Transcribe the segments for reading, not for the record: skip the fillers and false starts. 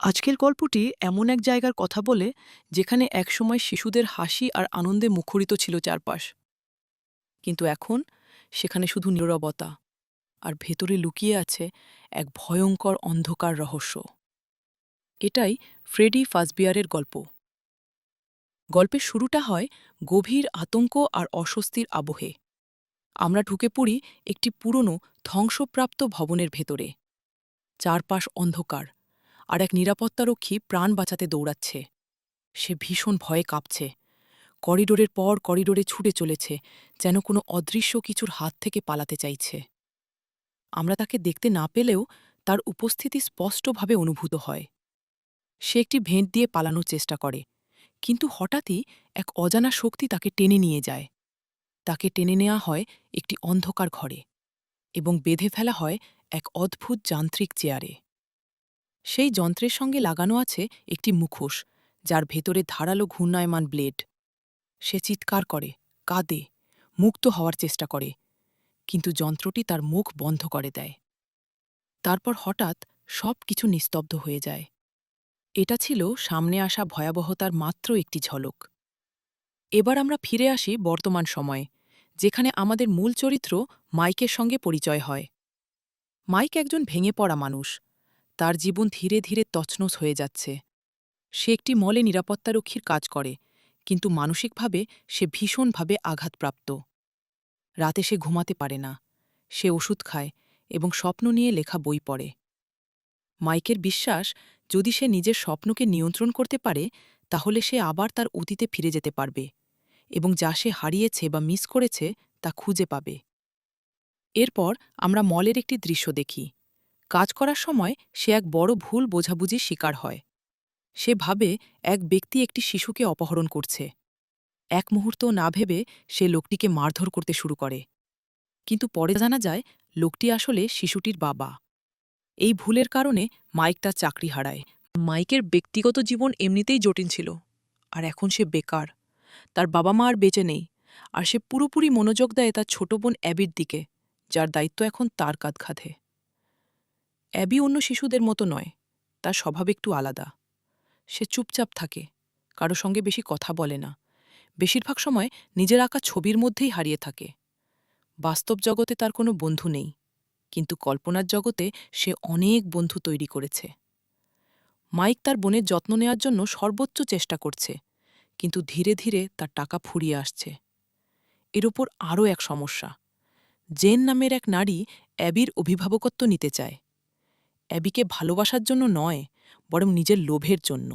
আজকের গল্পটি এমন এক জায়গার কথা বলে যেখানে একসময় শিশুদের হাসি আর আনন্দে মুখরিত ছিল চারপাশ, কিন্তু এখন সেখানে শুধু নীরবতা, আর ভেতরে লুকিয়ে আছে এক ভয়ঙ্কর অন্ধকার রহস্য। এটাই ফ্রেডি ফাজবিয়ারের গল্প। গল্পের শুরুটা হয় গভীর আতঙ্ক আর অস্বস্তির আবহে। আমরা ঢুকে পড়ি একটি পুরনো ধ্বংসপ্রাপ্ত ভবনের ভেতরে। চারপাশ অন্ধকার, আর এক নিরাপত্তারক্ষী প্রাণ বাঁচাতে দৌড়াচ্ছে। সে ভীষণ ভয়ে কাঁপছে, করিডোরের পর করিডোরে ছুটে চলেছে, যেন কোনো অদৃশ্য কিছুর হাত থেকে পালাতে চাইছে। আমরা তাকে দেখতে না পেলেও তার উপস্থিতি স্পষ্টভাবে অনুভূত হয়। সে একটি ভেন্ট দিয়ে পালানোর চেষ্টা করে, কিন্তু হঠাৎই এক অজানা শক্তি তাকে টেনে নিয়ে যায়। তাকে টেনে নেওয়া হয় একটি অন্ধকার ঘরে, এবং বেঁধে ফেলা হয় এক অদ্ভুত যান্ত্রিক চেয়ারে। সেই যন্ত্রের সঙ্গে লাগানো আছে একটি মুখোশ, যার ভেতরে ধারালো ঘূর্ণায়মান ব্লেড। সে চিৎকার করে, কাঁদে, মুক্ত হওয়ার চেষ্টা করে, কিন্তু যন্ত্রটি তার মুখ বন্ধ করে দেয়। তারপর হঠাৎ সব কিছু নিস্তব্ধ হয়ে যায়। এটা ছিল সামনে আসা ভয়াবহতার মাত্র একটি ঝলক। এবার আমরা ফিরে আসি বর্তমান সময়ে, যেখানে আমাদের মূল চরিত্র মাইকের সঙ্গে পরিচয় হয়। মাইক একজন ভেঙে পড়া মানুষ। তার জীবন ধীরে ধীরে তছনছ হয়ে যাচ্ছে। সে একটি মলে নিরাপত্তারক্ষীর কাজ করে, কিন্তু মানসিকভাবে সে ভীষণভাবে আঘাতপ্রাপ্ত। রাতে সে ঘুমাতে পারে না, সে ওষুধ খায় এবং স্বপ্ন নিয়ে লেখা বই পড়ে। মাইকের বিশ্বাস, যদি সে নিজের স্বপ্নকে নিয়ন্ত্রণ করতে পারে, তাহলে সে আবার তার অতীতে ফিরে যেতে পারবে এবং যা সে হারিয়েছে বা মিস করেছে তা খুঁজে পাবে। এরপর আমরা মলের একটি দৃশ্য দেখি। কাজ করার সময় সে এক বড় ভুল বোঝাবুঝির শিকার হয়। সে ভাবে এক ব্যক্তি একটি শিশুকে অপহরণ করছে। এক মুহূর্তও না ভেবে সে লোকটিকে মারধর করতে শুরু করে, কিন্তু পরে জানা যায় লোকটি আসলে শিশুটির বাবা। এই ভুলের কারণে মাইক তার চাকরি হারায়। মাইকের ব্যক্তিগত জীবন এমনিতেই জটিল ছিল, আর এখন সে বেকার। তার বাবা মা আর বেঁচে নেই, আর সে পুরোপুরি মনোযোগ দেয় তার ছোট বোন অ্যাবির দিকে, যার দায়িত্ব এখন তার কাঁধে। অ্যাবি অন্য শিশুদের মতো নয়, তার স্বভাব একটু আলাদা। সে চুপচাপ থাকে, কারো সঙ্গে বেশি কথা বলে না, বেশিরভাগ সময় নিজের আঁকা ছবির মধ্যেই হারিয়ে থাকে। বাস্তব জগতে তার কোনো বন্ধু নেই, কিন্তু কল্পনার জগতে সে অনেক বন্ধু তৈরি করেছে। মাইক তার বোনের যত্ন নেওয়ার জন্য সর্বোচ্চ চেষ্টা করছে, কিন্তু ধীরে ধীরে তার টাকা ফুরিয়ে আসছে। এর ওপর আরও এক সমস্যা। জেন নামের এক নারী অ্যাবির অভিভাবকত্ব নিতে চায়। অ্যাবিকে ভালোবাসার জন্য নয়, বরং নিজের লোভের জন্য।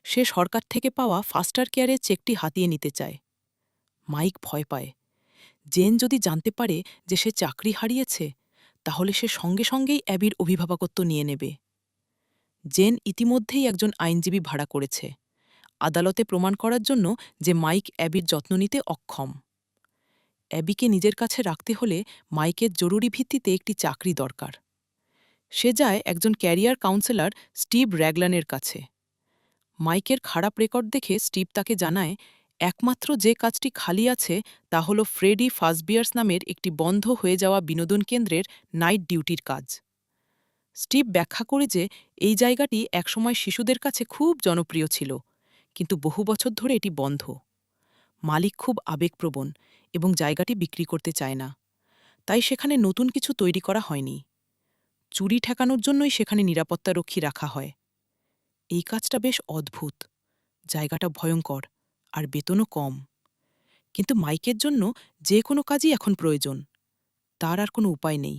সে সরকার থেকে পাওয়া ফাস্টার কেয়ারের চেকটি হাতিয়ে নিতে চায়। মাইক ভয় পায়। জেন যদি জানতে পারে যে সে চাকরি হারিয়েছে, তাহলে সে সঙ্গে সঙ্গেই অ্যাবির অভিভাবকত্ব নিয়ে নেবে। জেন ইতিমধ্যেই একজন আইনজীবী ভাড়া করেছে, আদালতে প্রমাণ করার জন্য যে মাইক অ্যাবির যত্ন নিতে অক্ষম। অ্যাবিকে নিজের কাছে রাখতে হলে মাইকের জরুরি ভিত্তিতে একটি চাকরি দরকার। সে যায় একজন ক্যারিয়ার কাউন্সেলর স্টিভ র্যাগলানের কাছে। মাইকের খারাপ রেকর্ড দেখে স্টিভ তাকে জানায় একমাত্র যে কাজটি খালি আছে তা হল ফ্রেডি ফাজবিয়ার্স নামের একটি বন্ধ হয়ে যাওয়া বিনোদন কেন্দ্রের নাইট ডিউটির কাজ। স্টিভ ব্যাখ্যা করে যে এই জায়গাটি একসময় শিশুদের কাছে খুব জনপ্রিয় ছিল, কিন্তু বহু বছর ধরে এটি বন্ধ। মালিক খুব আবেগপ্রবণ এবং জায়গাটি বিক্রি করতে চায় না, তাই সেখানে নতুন কিছু তৈরি করা হয়নি। চুরি ঠেকানোর জন্যই সেখানে নিরাপত্তারক্ষী রাখা হয়। এই কাজটা বেশ অদ্ভুত, জায়গাটা ভয়ঙ্কর, আর বেতনও কম। কিন্তু মাইকের জন্য যে কোনো কাজই এখন প্রয়োজন। তার আর কোনো উপায় নেই,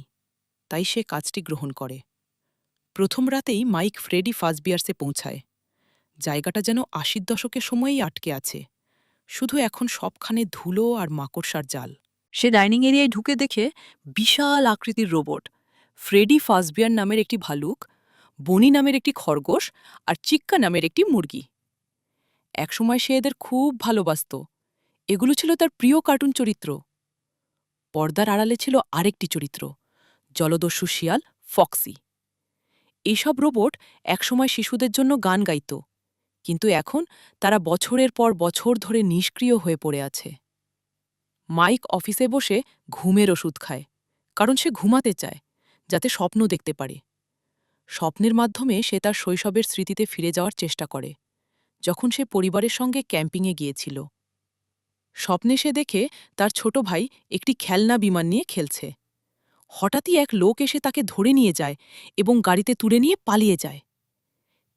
তাই সে কাজটি গ্রহণ করে। প্রথম রাতেই মাইক ফ্রেডি ফাজবিয়ার্সে পৌঁছায়। জায়গাটা যেন ৮০ দশকের সময়েই আটকে আছে, শুধু এখন সবখানে ধুলো আর মাকড়সার জাল। সে ডাইনিং এরিয়ায় ঢুকে দেখে বিশাল আকৃতির রোবট, ফ্রেডি ফাজবিয়ার নামের একটি ভালুক, বনি নামের একটি খরগোশ, আর চিক্কা নামের একটি মুরগি। একসময় সে এদের খুব ভালোবাসত। এগুলো ছিল তার প্রিয় কার্টুন চরিত্র। পর্দার আড়ালে ছিল আরেকটি চরিত্র, জলদস্যু শিয়াল ফক্সি। এইসব রোবট একসময় শিশুদের জন্য গান গাইত, কিন্তু এখন তারা বছরের পর বছর ধরে নিষ্ক্রিয় হয়ে পড়ে আছে। মাইক অফিসে বসে ঘুমের ওষুধ খায়, কারণ সে ঘুমাতে চায়, যাতে স্বপ্ন দেখতে পারে। স্বপ্নের মাধ্যমে সে তার শৈশবের স্মৃতিতে ফিরে যাওয়ার চেষ্টা করে, যখন সে পরিবারের সঙ্গে ক্যাম্পিংয়ে গিয়েছিল। স্বপ্নে সে দেখে তার ছোট ভাই একটি খেলনা বিমান নিয়ে খেলছে। হঠাৎই এক লোক এসে তাকে ধরে নিয়ে যায় এবং গাড়িতে তুলে নিয়ে পালিয়ে যায়।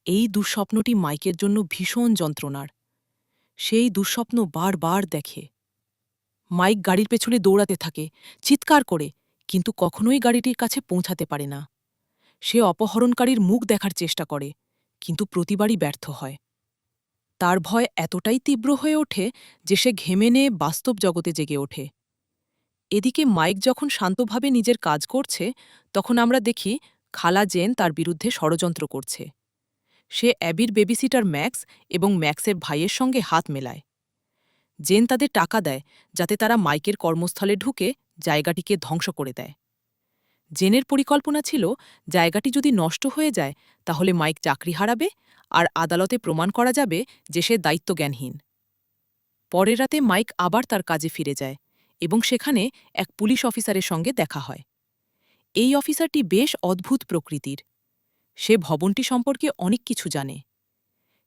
এই দুঃস্বপ্নটি মাইকের জন্য ভীষণ যন্ত্রণার। সেই দুঃস্বপ্ন বারবার দেখে। মাইক গাড়ির পেছনে দৌড়াতে থাকে, চিৎকার করে, কিন্তু কখনোই গাড়িটির কাছে পৌঁছাতে পারে না। সে অপহরণকারীর মুখ দেখার চেষ্টা করে, কিন্তু প্রতিবারই ব্যর্থ হয়। তার ভয় এতটাই তীব্র হয়ে ওঠে যে সে ঘেমে নিয়ে বাস্তব জগতে জেগে ওঠে। এদিকে মাইক যখন শান্তভাবে নিজের কাজ করছে, তখন আমরা দেখি খালা জেন তার বিরুদ্ধে ষড়যন্ত্র করছে। সে অ্যাবির বেবিসিটার ম্যাক্স এবং ম্যাক্সের ভাইয়ের সঙ্গে হাত মেলায়। জেন তাদের টাকা দেয় যাতে তারা মাইকের কর্মস্থলে ঢুকে জায়গাটিকে ধ্বংস করে দেয়। জেনের পরিকল্পনা ছিল জায়গাটি যদি নষ্ট হয়ে যায় তাহলে মাইক চাকরি হারাবে আর আদালতে প্রমাণ করা যাবে যে সে দায়িত্বজ্ঞানহীন। পরের রাতে মাইক আবার তার কাজে ফিরে যায় এবং সেখানে এক পুলিশ অফিসারের সঙ্গে দেখা হয়। এই অফিসারটি বেশ অদ্ভুত প্রকৃতির। সে ভবনটি সম্পর্কে অনেক কিছু জানে।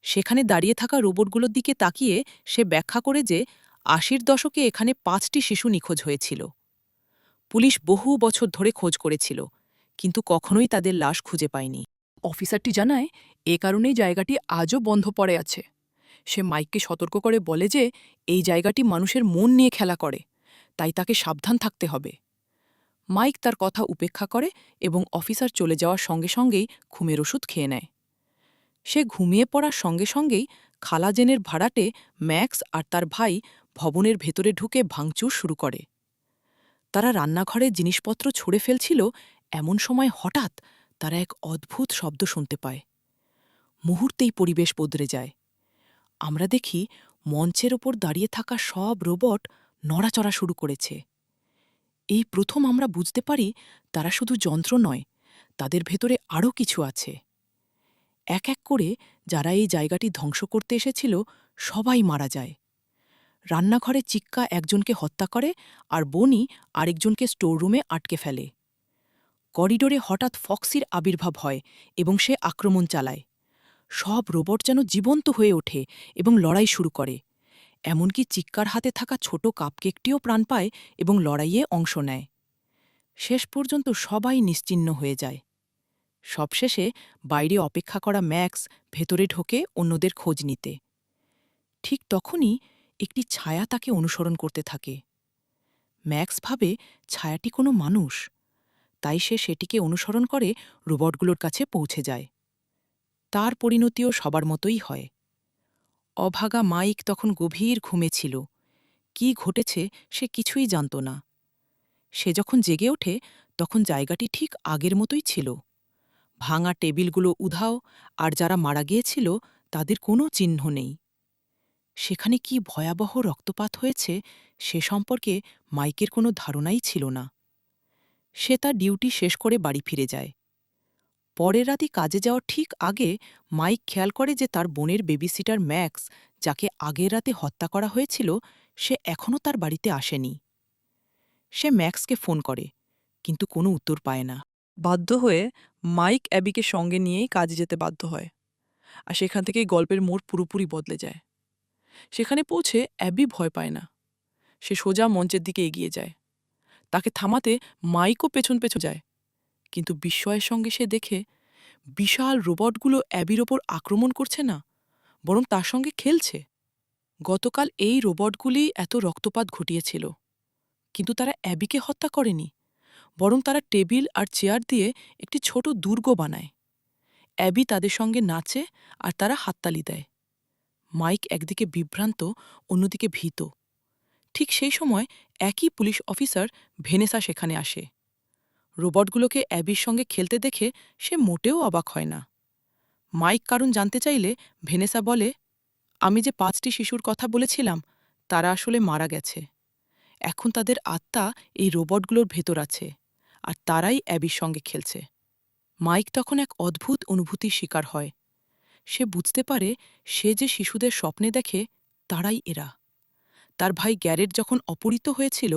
সেখানে দাঁড়িয়ে থাকা রোবটগুলোর দিকে তাকিয়ে সে ব্যাখ্যা করে যে ৮০ দশকে এখানে ৫টি শিশু নিখোঁজ হয়েছিল। পুলিশ বহু বছর ধরে খোঁজ করেছিল, কিন্তু কখনোই তাদের লাশ খুঁজে পায়নি। অফিসারটি জানায় এ কারণেই জায়গাটি আজও বন্ধ পড়ে আছে। সে মাইককে সতর্ক করে বলে যে এই জায়গাটি মানুষের মন নিয়ে খেলা করে, তাই তাকে সাবধান থাকতে হবে। মাইক তার কথা উপেক্ষা করে এবং অফিসার চলে যাওয়ার সঙ্গে সঙ্গেই ঘুমের ওষুধ খেয়ে নেয়। সে ঘুমিয়ে পড়ার সঙ্গে সঙ্গেই খালা জেনের ভাড়াটে ম্যাক্স আর তার ভাই ভবনের ভেতরে ঢুকে ভাঙচুর শুরু করে। তারা রান্নাঘরে জিনিসপত্র ছুঁড়ে ফেলছিল, এমন সময় হঠাৎ তারা এক অদ্ভুত শব্দ শুনতে পায়। মুহূর্তেই পরিবেশ বদলে যায়। আমরা দেখি মঞ্চের ওপর দাঁড়িয়ে থাকা সব রোবট নড়াচড়া শুরু করেছে। এই প্রথম আমরা বুঝতে পারি তারা শুধু যন্ত্র নয়, তাদের ভেতরে আরও কিছু আছে। এক এক করে যারা এই জায়গাটি ধ্বংস করতে এসেছিল সবাই মারা যায়। রান্নাঘরে চিক্কা একজনকে হত্যা করে আর বনি আরেকজনকে স্টোররুমে আটকে ফেলে। করিডোরে হঠাৎ ফক্সির আবির্ভাব হয় এবং সে আক্রমণ চালায়। সব রোবট যেন জীবন্ত হয়ে ওঠে এবং লড়াই শুরু করে। এমনকি চিক্কার হাতে থাকা ছোট কাপকেকটিও প্রাণ পায় এবং লড়াইয়ে অংশ নেয়। শেষ পর্যন্ত সবাই নিশ্চিহ্ন হয়ে যায়। সবশেষে বাইরে অপেক্ষা করা ম্যাক্স ভেতরে ঢোকে অন্যদের খোঁজ নিতে। ঠিক তখনই একটি ছায়া তাকে অনুসরণ করতে থাকে। ম্যাক্স ভাবে ছায়াটি কোনো মানুষ, তাই সে সেটিকে অনুসরণ করে রোবটগুলোর কাছে পৌঁছে যায়। তার পরিণতিও সবার মতোই হয়। অভাগা মাইক তখন গভীর ঘুমে ছিল। কি ঘটেছে সে কিছুই জানত না। সে যখন জেগে ওঠে তখন জায়গাটি ঠিক আগের মতোই ছিল। ভাঙা টেবিলগুলো উধাও, আর যারা মারা গিয়েছিল তাদের কোনো চিহ্ন নেই। সেখানে কি ভয়াবহ রক্তপাত হয়েছে সে সম্পর্কে মাইকের কোনো ধারণাই ছিল না। সে তার ডিউটি শেষ করে বাড়ি ফিরে যায়। পরের রাতে কাজে যাওয়ার ঠিক আগে মাইক খেয়াল করে যে তার বোনের বেবিসিটার ম্যাক্স, যাকে আগের রাতে হত্যা করা হয়েছিল, সে এখনও তার বাড়িতে আসেনি। সে ম্যাক্সকে ফোন করে, কিন্তু কোনো উত্তর পায় না। বাধ্য হয়ে মাইক অ্যাবিকে সঙ্গে নিয়েই কাজে যেতে বাধ্য হয়, আর সেখান থেকেই গল্পের মোড় পুরোপুরি বদলে যায়। সেখানে পৌঁছে অ্যাবি ভয় পায় না। সে সোজা মঞ্চের দিকে এগিয়ে যায়। তাকে থামাতে মাইকও পেছন পেছন যায়, কিন্তু বিস্ময়ের সঙ্গে সে দেখে বিশাল রোবটগুলো অ্যাবির ওপর আক্রমণ করছে না, বরং তার সঙ্গে খেলছে। গতকাল এই রোবটগুলি এত রক্তপাত ঘটিয়েছিল, কিন্তু তারা অ্যাবিকে হত্যা করেনি, বরং তারা টেবিল আর চেয়ার দিয়ে একটি ছোট দুর্গ বানায়। অ্যাবি তাদের সঙ্গে নাচে আর তারা হাততালি দেয়। মাইক একদিকে বিভ্রান্ত, অন্যদিকে ভীত। ঠিক সেই সময় একই পুলিশ অফিসার ভেনেসা সেখানে আসে। রোবটগুলোকে অ্যাবির সঙ্গে খেলতে দেখে সে মোটেও অবাক হয় না। মাইক কারণ জানতে চাইলে ভেনেসা বলে, আমি যে ৫টি শিশুর কথা বলেছিলাম তারা আসলে মারা গেছে। এখন তাদের আত্মা এই রোবটগুলোর ভেতর আছে, আর তারাই অ্যাবির সঙ্গে খেলছে। মাইক তখন এক অদ্ভুত অনুভূতির শিকার হয়। সে বুঝতে পারে সে যে শিশুদের স্বপ্নে দেখে তারাই এরা। তার ভাই গ্যারেট যখন অপহৃত হয়েছিল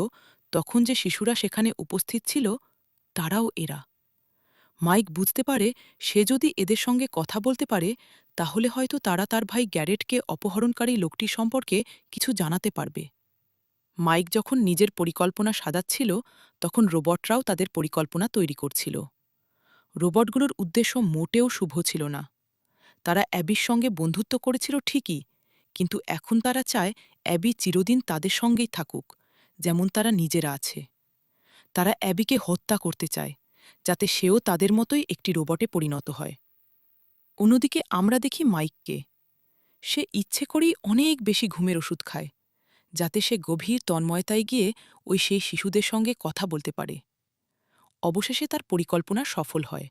তখন যে শিশুরা সেখানে উপস্থিত ছিল তারাও এরা। মাইক বুঝতে পারে সে যদি এদের সঙ্গে কথা বলতে পারে তাহলে হয়তো তারা তার ভাই গ্যারেটকে অপহরণকারী লোকটি সম্পর্কে কিছু জানাতে পারবে। মাইক যখন নিজের পরিকল্পনা সাজাচ্ছিল তখন রোবটরাও তাদের পরিকল্পনা তৈরি করছিল। রোবটগুলোর উদ্দেশ্য মোটেও শুভ ছিল না। তারা অ্যাবির সঙ্গে বন্ধুত্ব করেছিল ঠিকই, কিন্তু এখন তারা চায় অ্যাবি চিরদিন তাদের সঙ্গেই থাকুক, যেমন তারা নিজেরা আছে। তারা অ্যাবিকে হত্যা করতে চায়, যাতে সেও তাদের মতোই একটি রোবটে পরিণত হয়। অন্যদিকে আমরা দেখি মাইককে। সে ইচ্ছে করেই অনেক বেশি ঘুমের ওষুধ খায়, যাতে সে গভীর তন্ময়তায় গিয়ে সেই শিশুদের সঙ্গে কথা বলতে পারে। অবশেষে তার পরিকল্পনা সফল হয়।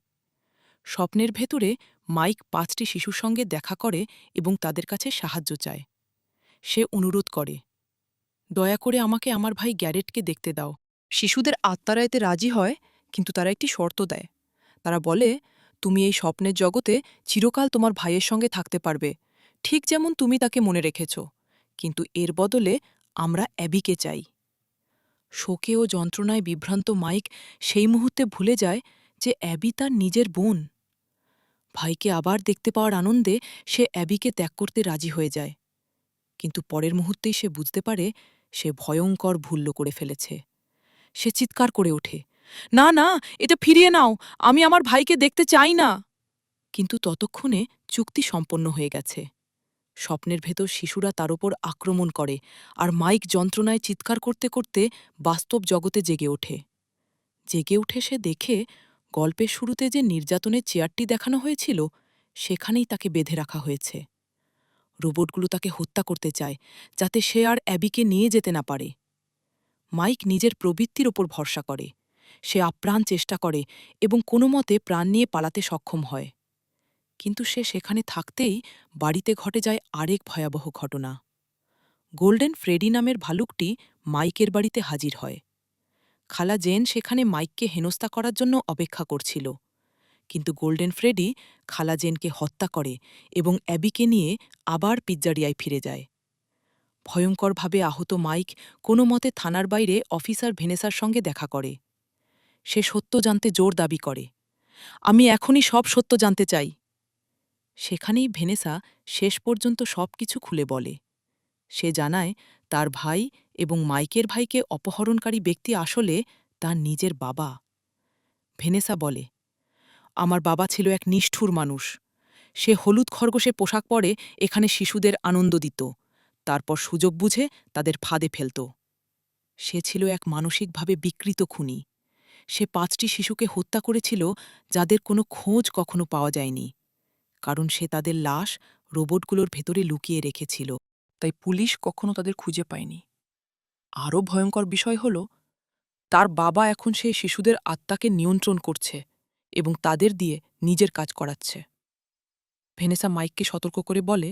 স্বপ্নের ভেতরে মাইক ৫টি শিশুর সঙ্গে দেখা করে এবং তাদের কাছে সাহায্য চায়। সে অনুরোধ করে, দয়া করে আমাকে আমার ভাই গ্যারেটকে দেখতে দাও। শিশুদের আত্মারা এতে রাজি হয়, কিন্তু তারা একটি শর্ত দেয়। তারা বলে, তুমি এই স্বপ্নের জগতে চিরকাল তোমার ভাইয়ের সঙ্গে থাকতে পারবে, ঠিক যেমন তুমি তাকে মনে রেখেছ, কিন্তু এর বদলে আমরা অ্যাবিকে চাই। শোকে ও যন্ত্রণায় বিভ্রান্ত মাইক সেই মুহূর্তে ভুলে যায় যে অ্যাবি তার নিজের বোন। ভাইকে আবার দেখতে পাওয়ার আনন্দে সে অ্যাবিকে ত্যাগ করতে রাজি হয়ে যায়, কিন্তু পরের মুহূর্তেই সে বুঝতে পারে সে ভয়ঙ্কর ভুল করে ফেলেছে। সে চিৎকার করে ওঠে, না না, এটা ফিরিয়ে নাও, আমি আমার ভাইকে দেখতে চাই না। কিন্তু ততক্ষণে চুক্তি সম্পন্ন হয়ে গেছে। স্বপ্নের ভেতর শিশুরা তার ওপর আক্রমণ করে, আর মাইক যন্ত্রণায় চিৎকার করতে করতে বাস্তব জগতে জেগে ওঠে। জেগে উঠে সে দেখে গল্পের শুরুতে যে নির্যাতনের চেয়ারটি দেখানো হয়েছিল সেখানেই তাকে বেঁধে রাখা হয়েছে। রোবটগুলো তাকে হত্যা করতে চায়, যাতে সে আর অ্যাবিকে নিয়ে যেতে না পারে। মাইক নিজের প্রবৃত্তির ওপর ভরসা করে। সে আপ্রাণ চেষ্টা করে এবং কোনো মতে প্রাণ নিয়ে পালাতে সক্ষম হয়। কিন্তু সে সেখানে থাকতেই বাড়িতে ঘটে যায় আরেক ভয়াবহ ঘটনা। গোল্ডেন ফ্রেডি নামের ভালুকটি মাইকের বাড়িতে হাজির হয়। খালা জেন সেখানে মাইককে হেনস্থা করার জন্য অপেক্ষা করছিল, কিন্তু গোল্ডেন ফ্রেডি খালা জেনকে হত্যা করে এবং অ্যাবিকে নিয়ে আবার পিৎজারিয়ায় ফিরে যায়। ভয়ঙ্করভাবে আহত মাইক কোনো মতে থানার বাইরে অফিসার ভেনেসার সঙ্গে দেখা করে। সে সত্য জানতে জোর দাবি করে, আমি এখনই সব সত্য জানতে চাই। সেখানেই ভেনেসা শেষ পর্যন্ত সবকিছু খুলে বলে। সে জানায় তার ভাই এবং মাইকের ভাইকে অপহরণকারী ব্যক্তি আসলে তার নিজের বাবা। ভেনেসা বলে, আমার বাবা ছিল এক নিষ্ঠুর মানুষ। সে হলুদ খরগোশে পোশাক পরে এখানে শিশুদের আনন্দ দিত, তারপর সুযোগ বুঝে তাদের ফাঁদে ফেলত। সে ছিল এক মানসিকভাবে বিকৃত খুনি। সে ৫টি শিশুকে হত্যা করেছিল যাদের কোনো খোঁজ কখনো পাওয়া যায়নি, কারণ সে তাদের লাশ রোবটগুলোর ভেতরে লুকিয়ে রেখেছিল, তাই পুলিশ কখনো তাদের খুঁজে পায়নি। আরও ভয়ঙ্কর বিষয় হল, তার বাবা এখন সেই শিশুদের আত্মাকে নিয়ন্ত্রণ করছে এবং তাদের দিয়ে নিজের কাজ করাচ্ছে। ভেনেসা মাইককে সতর্ক করে বলে,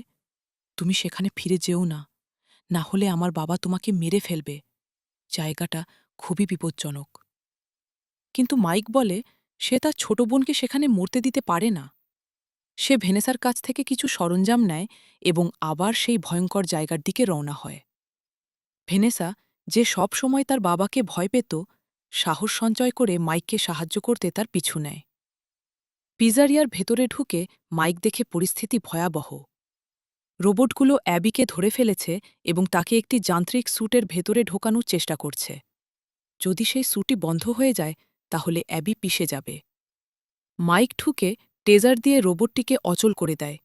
তুমি সেখানে ফিরে যেও না, না হলে আমার বাবা তোমাকে মেরে ফেলবে। জায়গাটা খুবই বিপজ্জনক। কিন্তু মাইক বলে সে তার ছোট বোনকে সেখানে মরতে দিতে পারে না। সে ভেনেসার কাছ থেকে কিছু সরঞ্জাম নেয় এবং আবার সেই ভয়ঙ্কর জায়গার দিকে রওনা হয়। ভেনেসা, যে সব সময় তার বাবাকে ভয় পেত, সাহস সঞ্চয় করে মাইককে সাহায্য করতে তার পিছু নেয়। পিজারিয়ার ভেতরে ঢুকে মাইক দেখে পরিস্থিতি ভয়াবহ। রোবটগুলো অ্যাবিকে ধরে ফেলেছে এবং তাকে একটি যান্ত্রিক স্যুটের ভেতরে ঢোকানোর চেষ্টা করছে। যদি সেই স্যুটটি বন্ধ হয়ে যায় তাহলে অ্যাবি পিষে যাবে। মাইক ঢুকে টেজার দিয়ে রোবটটিকে অচল করে দেয়,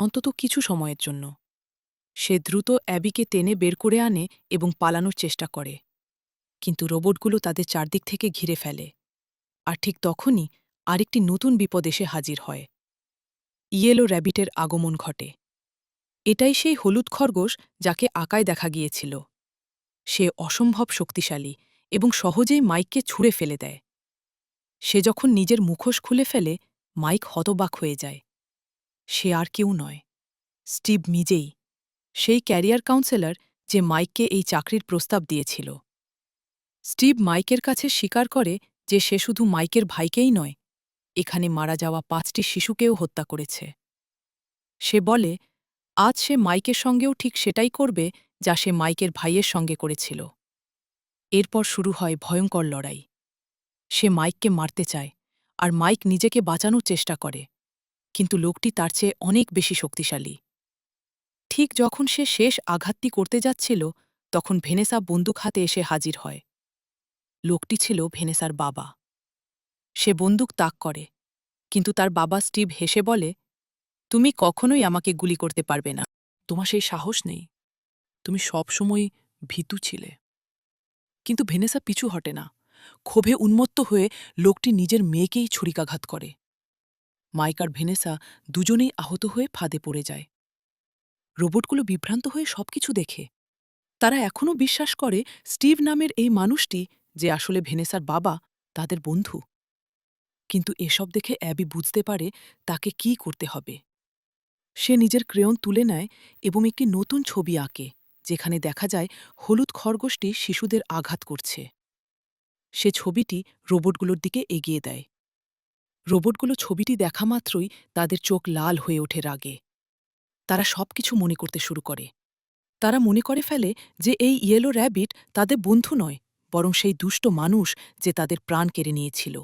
অন্তত কিছু সময়ের জন্য। সে দ্রুত অ্যাবিকে টেনে বের করে আনে এবং পালানোর চেষ্টা করে, কিন্তু রোবটগুলো তাদের চারদিক থেকে ঘিরে ফেলে। আর ঠিক তখনই আরেকটি নতুন বিপদ এসে হাজির হয়। ইয়েলো র্যাবিটের আগমন ঘটে। এটাই সেই হলুদ খরগোশ যাকে আকায় দেখা গিয়েছিল। সে অসম্ভব শক্তিশালী এবং সহজেই মাইককে ছুঁড়ে ফেলে দেয়। সে যখন নিজের মুখোশ খুলে ফেলে, মাইক হতবাক হয়ে যায়। সে আর কেউ নয়, স্টিভ নিজেই, সেই ক্যারিয়ার কাউন্সেলর যে মাইককে এই চাকরির প্রস্তাব দিয়েছিল। স্টিভ মাইকের কাছে স্বীকার করে যে সে শুধু মাইকের ভাইকেই নয়, এখানে মারা যাওয়া ৫টি শিশুকেও হত্যা করেছে। সে বলে আজ সে মাইকের সঙ্গেও ঠিক সেটাই করবে যা সে মাইকের ভাইয়ের সঙ্গে করেছিল। এরপর শুরু হয় ভয়ঙ্কর লড়াই। সে মাইককে মারতে চায়, আর মাইক নিজেকে বাঁচানোর চেষ্টা করে, কিন্তু লোকটি তার চেয়ে অনেক বেশি শক্তিশালী। ঠিক যখন সে শেষ আঘাতটি করতে যাচ্ছিল, তখন ভেনেসা বন্দুক হাতে এসে হাজির হয়। লোকটি ছিল ভেনেসার বাবা। সে বন্দুক তাক করে, কিন্তু তার বাবা স্টিভ হেসে বলে, তুমি কখনোই আমাকে গুলি করতে পারবে না। তোমার সেই সাহস নেই। তুমি সবসময় ভীতু ছিলে। কিন্তু ভেনেসা পিছু হটে না। ক্ষোভে উন্মত্ত হয়ে লোকটি নিজের মেয়েকেই ছুরিকাঘাত করে। মাইক আর ভেনেসা দুজনেই আহত হয়ে ফাঁদে পড়ে যায়। রোবটগুলো বিভ্রান্ত হয়ে সবকিছু দেখে। তারা এখনও বিশ্বাস করে স্টিভ নামের এই মানুষটি, যে আসলে ভেনেসার বাবা, তাদের বন্ধু। কিন্তু এসব দেখে অ্যাবি বুঝতে পারে তাকে কী করতে হবে। সে নিজের ক্রেয়ন তুলে নেয় এবং একটি নতুন ছবি আঁকে, যেখানে দেখা যায় হলুদ খরগোশটি শিশুদের আঘাত করছে। সে ছবিটি রোবটগুলোর দিকে এগিয়ে দেয়। রোবটগুলো ছবিটি দেখা মাত্রই তাদের চোখ লাল হয়ে ওঠে রাগে। তারা সবকিছু মনে করতে শুরু করে। তারা মনে করে ফেলে যে এই ইয়েলো র্যাবিট তাদের বন্ধু নয়, বরং সেই দুষ্ট মানুষ যে তাদের প্রাণ কেড়ে নিয়েছিল।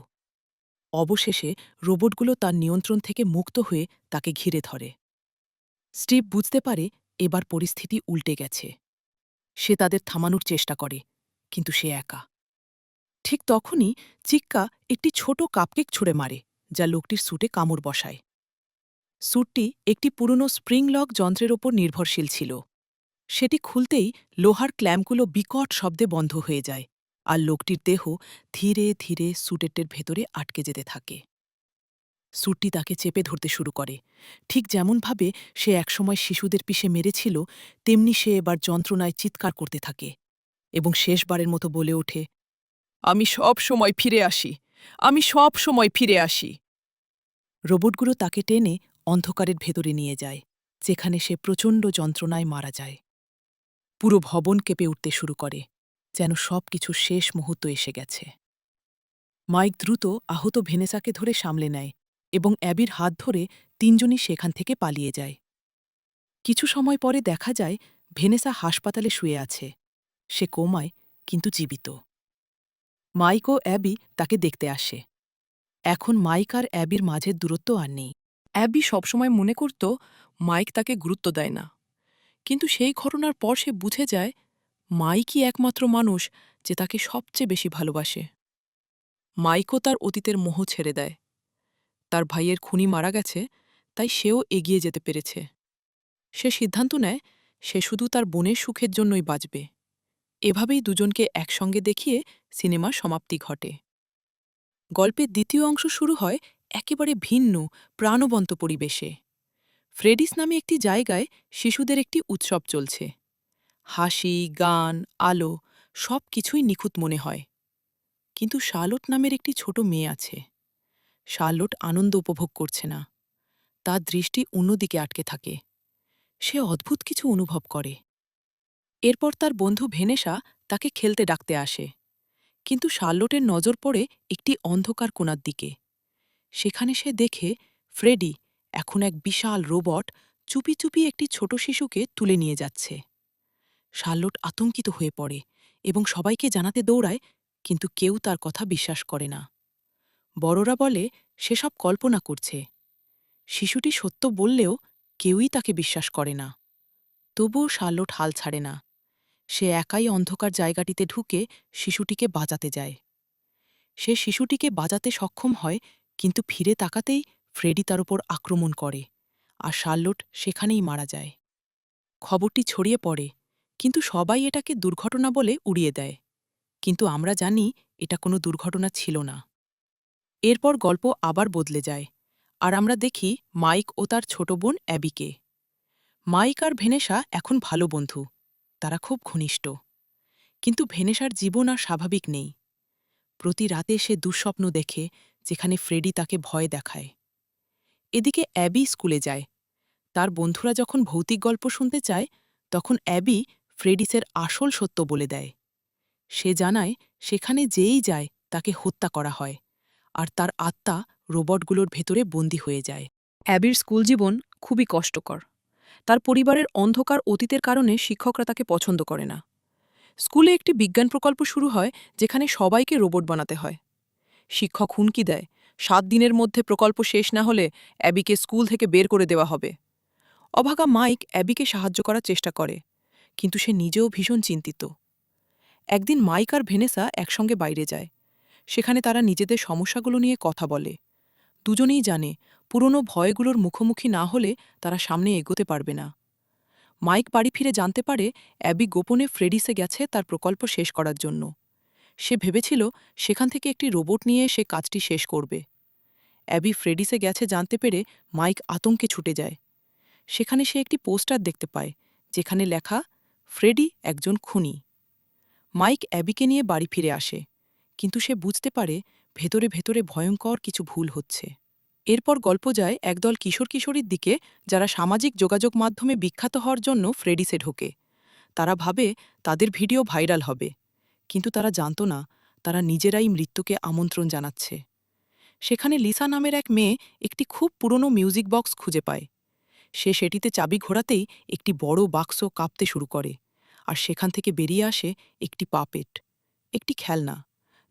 অবশেষে রোবটগুলো তার নিয়ন্ত্রণ থেকে মুক্ত হয়ে তাকে ঘিরে ধরে। স্টিভ বুঝতে পারে এবার পরিস্থিতি উল্টে গেছে। সে তাদের থামানোর চেষ্টা করে, কিন্তু সে একা। ঠিক তখনই চিক্কা একটি ছোট কাপকেক ছুঁড়ে মারে, যা লোকটির স্যুটে কামড় বসায়। স্যুটটি একটি পুরনো স্প্রিং লক যন্ত্রের ওপর নির্ভরশীল ছিল। সেটি খুলতেই লোহার ক্ল্যাম্পগুলো বিকট শব্দে বন্ধ হয়ে যায়, আর লোকটির দেহ ধীরে ধীরে স্যুটের ভেতরে আটকে যেতে থাকে। স্যুটটি তাকে চেপে ধরতে শুরু করে। ঠিক যেমনভাবে সে একসময় শিশুদের পিষে মেরেছিল, তেমনি সে এবার যন্ত্রণায় চিৎকার করতে থাকে এবং শেষবারের মতো বলে ওঠে, আমি সব সময় ফিরে আসি, আমি সব সময় ফিরে আসি। রোবটগুলো তাকে টেনে অন্ধকারের ভেতরে নিয়ে যায়, যেখানে সে প্রচণ্ড যন্ত্রণায় মারা যায়। পুরো ভবন কেঁপে উঠতে শুরু করে, যেন সবকিছু শেষ মুহূর্ত এসে গেছে। মাইক দ্রুত আহত ভেনেসাকে ধরে সামলে নেয় এবং অ্যাবির হাত ধরে তিনজনই সেখান থেকে পালিয়ে যায়। কিছু সময় পরে দেখা যায় ভেনেসা হাসপাতালে শুয়ে আছে। সে কোমায়, কিন্তু জীবিত। মাইক ও অ্যাবি তাকে দেখতে আসে। এখন মাইক আর অ্যাবির মাঝের দূরত্ব আর নেই। অ্যাবি সবসময় মনে করত মাইক তাকে গুরুত্ব দেয় না, কিন্তু সেই ঘটনার পর সে বুঝে যায় মাইকই একমাত্র মানুষ যে তাকে সবচেয়ে বেশি ভালোবাসে। মাইকও তার অতীতের মোহ ছেড়ে দেয়। তার ভাইয়ের খুনি মারা গেছে, তাই সেও এগিয়ে যেতে পেরেছে। সে সিদ্ধান্ত নেয় সে শুধু তার বোনের সুখের জন্যই বাঁচবে। এভাবেই দুজনকে একসঙ্গে দেখিয়ে সিনেমার সমাপ্তি ঘটে। গল্পের দ্বিতীয় অংশ শুরু হয় একেবারে ভিন্ন, প্রাণবন্ত পরিবেশে। ফ্রেডিস নামে একটি জায়গায় শিশুদের একটি উৎসব চলছে। হাসি, গান, আলো সব কিছুই নিখুঁত মনে হয়। কিন্তু শার্লোট নামের একটি ছোট মেয়ে আছে। শার্লোট আনন্দ উপভোগ করছে না। তার দৃষ্টি অন্যদিকে আটকে থাকে। সে অদ্ভুত কিছু অনুভব করে। এরপর তার বন্ধু ভেনেসা তাকে খেলতে ডাকতে আসে, কিন্তু শার্লোটের নজর পড়ে একটি অন্ধকার কোণার দিকে। সেখানে সে দেখে ফ্রেডি, এখন এক বিশাল রোবট, চুপি চুপি একটি ছোট শিশুকে তুলে নিয়ে যাচ্ছে। শার্লোট আতঙ্কিত হয়ে পড়ে এবং সবাইকে জানাতে দৌড়ায়, কিন্তু কেউ তার কথা বিশ্বাস করে না। বড়রা বলে সেসব কল্পনা করছে। শিশুটি সত্য বললেও কেউই তাকে বিশ্বাস করে না। তবুও শার্লোট হাল ছাড়ে না। সে একাই অন্ধকার জায়গাটিতে ঢুকে শিশুটিকে বাঁচাতে যায়। সে শিশুটিকে বাঁচাতে সক্ষম হয়, কিন্তু ফিরে তাকাতেই ফ্রেডি তার উপর আক্রমণ করে, আর শার্লোট সেখানেই মারা যায়। খবরটি ছড়িয়ে পড়ে, কিন্তু সবাই এটাকে দুর্ঘটনা বলে উড়িয়ে দেয়। কিন্তু আমরা জানি এটা কোনো দুর্ঘটনা ছিল না। এরপর গল্প আবার বদলে যায়, আর আমরা দেখি মাইক ও তার ছোট বোন অ্যাবিকে। মাইক আর ভেনেসা এখন ভালো বন্ধু। তারা খুব ঘনিষ্ঠ। কিন্তু ভেনেসার জীবন আর স্বাভাবিক নেই। প্রতি রাতে সে দুঃস্বপ্ন দেখে, যেখানে ফ্রেডি তাকে ভয় দেখায়। এদিকে অ্যাবি স্কুলে যায়। তার বন্ধুরা যখন ভৌতিক গল্প শুনতে চায়, তখন অ্যাবি ফ্রেডিসের আসল সত্য বলে দেয়। সে জানায় সেখানে যেই যায় তাকে হত্যা করা হয়, আর তার আত্মা রোবটগুলোর ভেতরে বন্দী হয়ে যায়। অ্যাবির স্কুল জীবন খুবই কষ্টকর। তার পরিবারের অন্ধকার অতীতের কারণে শিক্ষকরা তাকে পছন্দ করে না। স্কুলে একটি বিজ্ঞান প্রকল্প শুরু হয়, যেখানে সবাইকে রোবট বানাতে হয়। শিক্ষক হুমকি দেয়, 7 দিনের মধ্যে প্রকল্প শেষ না হলে অ্যাবিকে স্কুল থেকে বের করে দেওয়া হবে। অভাগা মাইক অ্যাবিকে সাহায্য করার চেষ্টা করে, কিন্তু সে নিজেও ভীষণ চিন্তিত। একদিন মাইক আর ভেনেসা একসঙ্গে বাইরে যায়। সেখানে তারা নিজেদের সমস্যাগুলো নিয়ে কথা বলে। দুজনেই জানে পুরনো ভয়গুলোর মুখোমুখি না হলে তারা সামনে এগোতে পারবে না। মাইক বাড়ি ফিরে জানতে পারে অ্যাবি গোপনে ফ্রেডিসে গেছে তার প্রকল্প শেষ করার জন্য। সে ভেবেছিল সেখান থেকে একটি রোবট নিয়ে সে কাজটি শেষ করবে। অ্যাবি ফ্রেডিসে গেছে জানতে পেরে মাইক আতঙ্কে ছুটে যায়। সেখানে সে একটি পোস্টার দেখতে পায়, যেখানে লেখা, ফ্রেডি একজন খুনি। মাইক অ্যাবিকে নিয়ে বাড়ি ফিরে আসে, কিন্তু সে বুঝতে পারে ভেতরে ভেতরে ভয়ঙ্কর কিছু ভুল হচ্ছে। এরপর গল্প যায় একদল কিশোর কিশোরীর দিকে, যারা সামাজিক যোগাযোগ মাধ্যমে বিখ্যাত হওয়ার জন্য ফ্রেডিসে ঢোকে। তারা ভাবে তাদের ভিডিও ভাইরাল হবে, কিন্তু তারা জানত না তারা নিজেরাই মৃত্যুকে আমন্ত্রণ জানাচ্ছে। সেখানে লিসা নামের এক মেয়ে একটি খুব পুরনো মিউজিক বক্স খুঁজে পায়। সে সেটিতে চাবি ঘোরাতেই একটি বড় বাক্স কাঁপতে শুরু করে, আর সেখান থেকে বেরিয়ে আসে একটি পাপেট, একটি খেলনা,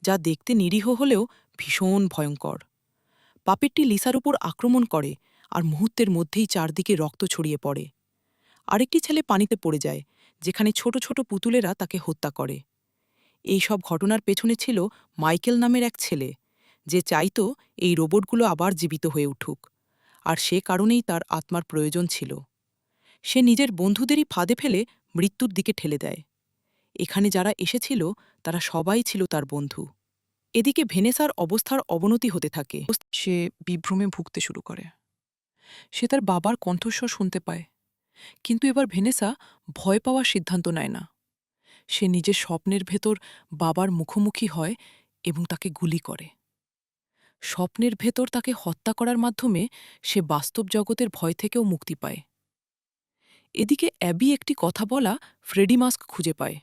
যা দেখতে নিরীহ হলেও ভীষণ ভয়ঙ্কর। পাপেটটি লিসার উপর আক্রমণ করে, আর মুহূর্তের মধ্যেই চারদিকে রক্ত ছড়িয়ে পড়ে। আরেকটি ছেলে পানিতে পড়ে যায়, যেখানে ছোট ছোট পুতুলেরা তাকে হত্যা করে। এই সব ঘটনার পেছনে ছিল মাইকেল নামের এক ছেলে, যে চাইত এই রোবটগুলো আবার জীবিত হয়ে উঠুক, আর সে কারণেই তার আত্মার প্রয়োজন ছিল। সে নিজের বন্ধুদেরই ফাঁদে ফেলে মৃত্যুর দিকে ঠেলে দেয়। এখানে যারা এসেছিল তারা সবাই ছিল তার বন্ধু। এদিকে ভেনেসার অবস্থার অবনতি হতে থাকে। সে বিভ্রমে ভুগতে শুরু করে। সে তার বাবার কণ্ঠস্বর শুনতে পায়, কিন্তু এবার ভেনেসা ভয় পাওয়ার সিদ্ধান্ত নেয় না। সে নিজের স্বপ্নের ভেতর বাবার মুখোমুখি হয় এবং তাকে গুলি করে। স্বপ্নের ভেতর তাকে হত্যা করার মাধ্যমে সে বাস্তব জগতের ভয় থেকেও মুক্তি পায়। এদিকে অ্যাবি একটি কথা বলা ফ্রেডি মাস্ক খুঁজে পায়।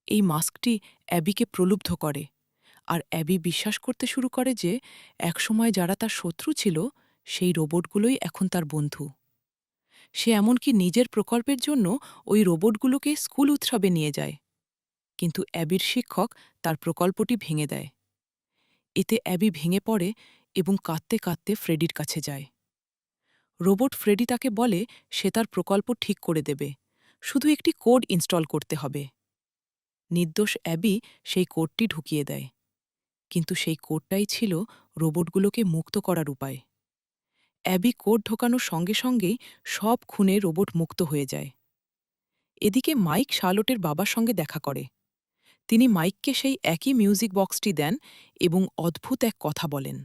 এই মাস্কটি অ্যাবিকে প্রলুব্ধ করে, আর অ্যাবি বিশ্বাস করতে শুরু করে যে একসময় যারা তার শত্রু ছিল সেই রোবটগুলোই এখন তার বন্ধু। সে এমনকি নিজের প্রকল্পের জন্য ওই রোবটগুলোকে স্কুল উৎসবে নিয়ে যায়, কিন্তু অ্যাবির শিক্ষক তার প্রকল্পটি ভেঙে দেয়। এতে অ্যাবি ভেঙে পড়ে এবং কাঁদতে কাঁদতে ফ্রেডির কাছে যায়। রোবট ফ্রেডি তাকে বলে সে তার প্রকল্প ঠিক করে দেবে, শুধু একটি কোড ইনস্টল করতে হবে। নির্দোষ অ্যাবি সেই কোডটি ঢুকিয়ে দেয়, কিন্তু সেই কোডটাই ছিল রোবটগুলোকে মুক্ত করার উপায়। অ্যাবি কোড ঢোকানোর সঙ্গে সঙ্গেই সব খুনে রোবট মুক্ত হয়ে যায়। এদিকে মাইক শার্লটের বাবার সঙ্গে দেখা করে। তিনি মাইককে সেই একই মিউজিক বক্সটি দেন এবং অদ্ভুত এক কথা বলেন।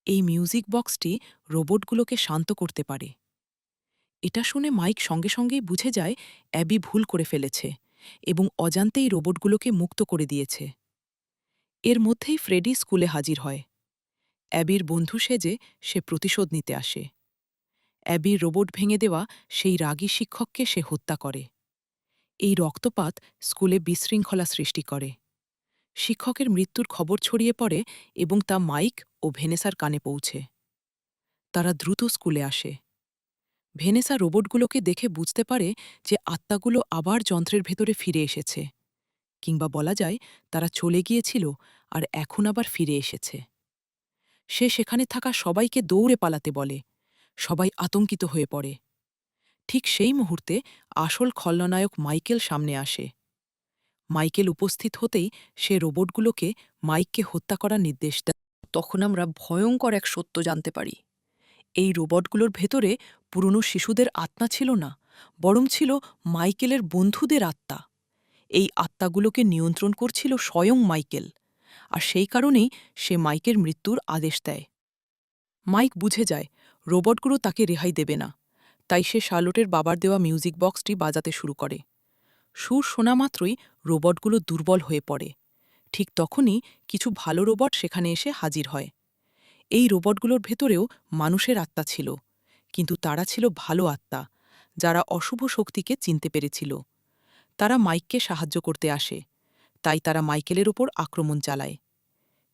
এই মিউজিক বক্সটি রোবটগুলোকে শান্ত করতে পারে। এটা শুনে মাইক সঙ্গে সঙ্গেই বুঝে যায় অ্যাবি ভুল করে ফেলেছে এবং অজান্তেই রোবটগুলোকে মুক্ত করে দিয়েছে। এর মধ্যেই ফ্রেডি স্কুলে হাজির হয়। অ্যাবির বন্ধু সেজে সে প্রতিশোধ নিতে আসে। অ্যাবির রোবট ভেঙে দেওয়া সেই রাগী শিক্ষককে সে হত্যা করে। এই রক্তপাত স্কুলে বিশৃঙ্খলা সৃষ্টি করে। শিক্ষকের মৃত্যুর খবর ছড়িয়ে পড়ে এবং তা মাইক ও ভেনেসার কানে পৌঁছে। তারা দ্রুত স্কুলে আসে। ভেনেসা রোবটগুলোকে দেখে বুঝতে পারে যে আত্মাগুলো আবার যন্ত্রের ভেতরে ফিরে এসেছে, কিংবা বলা যায় তারা চলে গিয়েছিল আর এখন আবার ফিরে এসেছে। সে সেখানে থাকা সবাইকে দৌড়ে পালাতে বলে। সবাই আতঙ্কিত হয়ে পড়ে। ঠিক সেই মুহূর্তে আসল খলনায়ক মাইকেল সামনে আসে। মাইকেল উপস্থিত হতেই সে রোবটগুলোকে মাইককে হত্যা করার নির্দেশ দেয়। তখন আমরা ভয়ঙ্কর এক সত্য জানতে পারি। এই রোবটগুলোর ভেতরে পুরনো শিশুদের আত্মা ছিল না, বরং ছিল মাইকেলের বন্ধুদের আত্মা। এই আত্মাগুলোকে নিয়ন্ত্রণ করছিল স্বয়ং মাইকেল, আর সেই কারণেই সে মাইকের মৃত্যুর আদেশ দেয়। মাইক বুঝে যায় রোবটগুলো তাকে রেহাই দেবে না, তাই সে শার্লটের বাবার দেওয়া মিউজিক বক্সটি বাজাতে শুরু করে। সুর শোনা মাত্রই রোবটগুলো দুর্বল হয়ে পড়ে। ঠিক তখনই কিছু ভালো রোবট সেখানে এসে হাজির হয়। এই রোবটগুলোর ভেতরেও মানুষের আত্মা ছিল, কিন্তু তারা ছিল ভালো আত্মা, যারা অশুভ শক্তিকে চিনতে পেরেছিল। তারা মাইককে সাহায্য করতে আসে, তাই তারা মাইকেলের ওপর আক্রমণ চালায়।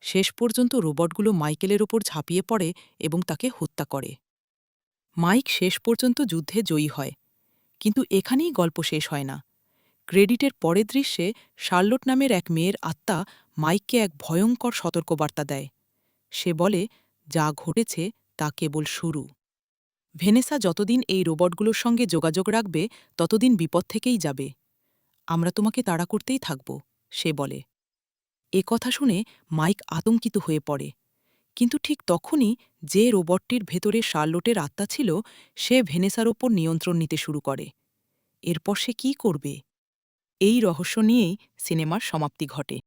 শেষ পর্যন্ত রোবটগুলো মাইকেলের ওপর ঝাঁপিয়ে পড়ে এবং তাকে হত্যা করে। মাইক শেষ পর্যন্ত যুদ্ধে জয়ী হয়, কিন্তু এখানেই গল্প শেষ হয় না। ক্রেডিটের পরের দৃশ্যে শার্লট নামের এক মেয়ের আত্মা মাইককে এক ভয়ঙ্কর সতর্কবার্তা দেয়। সে বলে যা ঘটেছে তা কেবল শুরু। ভেনেসা যতদিন এই রোবটগুলোর সঙ্গে যোগাযোগ রাখবে ততদিন বিপদ থেকেই যাবে। আমরা তোমাকে তাড়া করতেই থাকব, সে বলে। এ কথা শুনে মাইক আতঙ্কিত হয়ে পড়ে। কিন্তু ঠিক তখনই যে রোবটটির ভেতরে শার্লোটের আত্মা ছিল সে ভেনেসার ওপর নিয়ন্ত্রণ নিতে শুরু করে। এরপর সে কী করবে? এই রহস্য নিয়েই সিনেমার সমাপ্তি ঘটে।